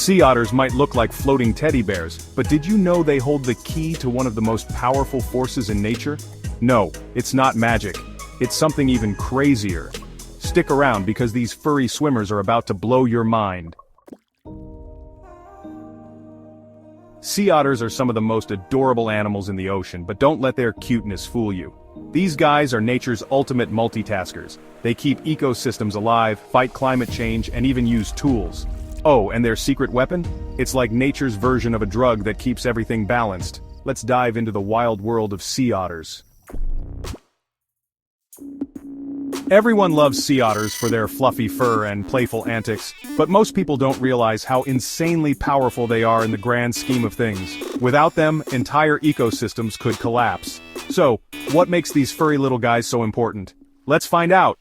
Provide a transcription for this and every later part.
Sea otters might look like floating teddy bears, but did you know they hold the key to one of the most powerful forces in nature? No, it's not magic. It's something even crazier. Stick around because these furry swimmers are about to blow your mind. Sea otters are some of the most adorable animals in the ocean, but don't let their cuteness fool you. These guys are nature's ultimate multitaskers. They keep ecosystems alive, fight climate change, and even use tools. Oh, and their secret weapon? It's like nature's version of a drug that keeps everything balanced. Let's dive into the wild world of sea otters. Everyone loves sea otters for their fluffy fur and playful antics, but most people don't realize how insanely powerful they are in the grand scheme of things. Without them, entire ecosystems could collapse. So, what makes these furry little guys so important? Let's find out!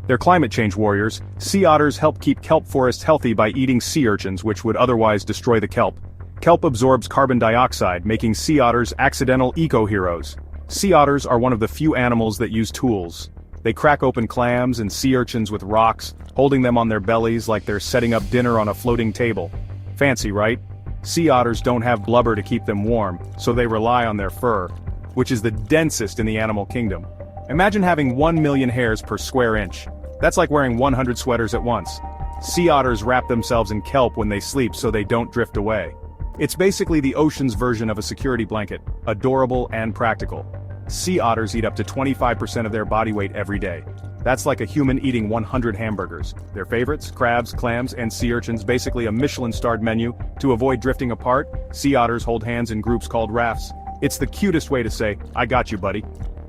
They're climate change warriors. Sea otters help keep kelp forests healthy by eating sea urchins, which would otherwise destroy the kelp. Kelp absorbs carbon dioxide, making sea otters accidental eco-heroes. Sea otters are one of the few animals that use tools. They crack open clams and sea urchins with rocks, holding them on their bellies like they're setting up dinner on a floating table. Fancy, right? Sea otters don't have blubber to keep them warm, so they rely on their fur, which is the densest in the animal kingdom. Imagine having 1 million hairs per square inch. That's like wearing 100 sweaters at once. Sea otters wrap themselves in kelp when they sleep so they don't drift away. It's basically the ocean's version of a security blanket, adorable and practical. Sea otters eat up to 25% of their body weight every day. That's like a human eating 100 hamburgers. Their favorites, crabs, clams, and sea urchins, basically a Michelin-starred menu. To avoid drifting apart, sea otters hold hands in groups called rafts. It's the cutest way to say, "I got you, buddy."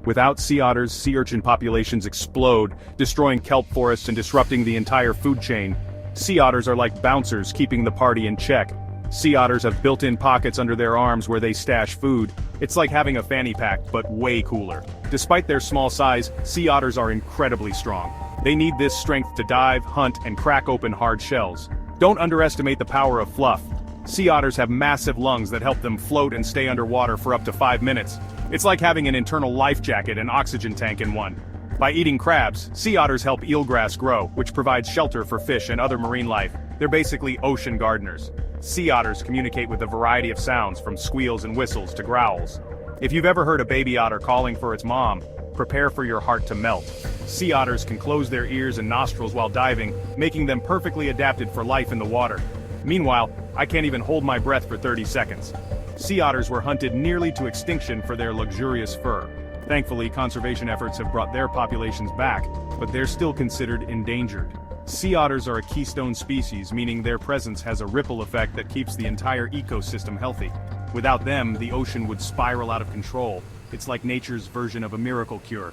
Without sea otters, sea urchin populations explode, destroying kelp forests and disrupting the entire food chain. Sea otters are like bouncers keeping the party in check. Sea otters have built-in pockets under their arms where they stash food. It's like having a fanny pack, but way cooler. Despite their small size, sea otters are incredibly strong. They need this strength to dive, hunt, and crack open hard shells. Don't underestimate the power of fluff. Sea otters have massive lungs that help them float and stay underwater for up to 5 minutes. It's like having an internal life jacket and oxygen tank in one. By eating crabs, sea otters help eelgrass grow, which provides shelter for fish and other marine life. They're basically ocean gardeners. Sea otters communicate with a variety of sounds, from squeals and whistles to growls. If you've ever heard a baby otter calling for its mom, prepare for your heart to melt. Sea otters can close their ears and nostrils while diving, making them perfectly adapted for life in the water. Meanwhile, I can't even hold my breath for 30 seconds. Sea otters were hunted nearly to extinction for their luxurious fur. Thankfully, conservation efforts have brought their populations back, but they're still considered endangered. Sea otters are a keystone species, meaning their presence has a ripple effect that keeps the entire ecosystem healthy. Without them, the ocean would spiral out of control. It's like nature's version of a miracle cure.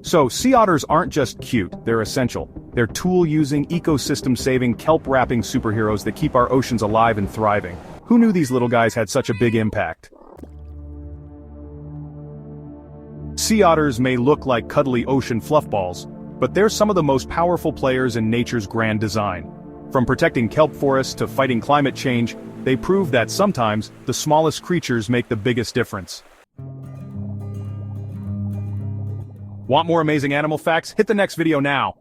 So, sea otters aren't just cute, they're essential. They're tool-using, ecosystem-saving, kelp-wrapping superheroes that keep our oceans alive and thriving. Who knew these little guys had such a big impact? Sea otters may look like cuddly ocean fluffballs, but they're some of the most powerful players in nature's grand design. From protecting kelp forests to fighting climate change, they prove that sometimes, the smallest creatures make the biggest difference. Want more amazing animal facts? Hit the next video now!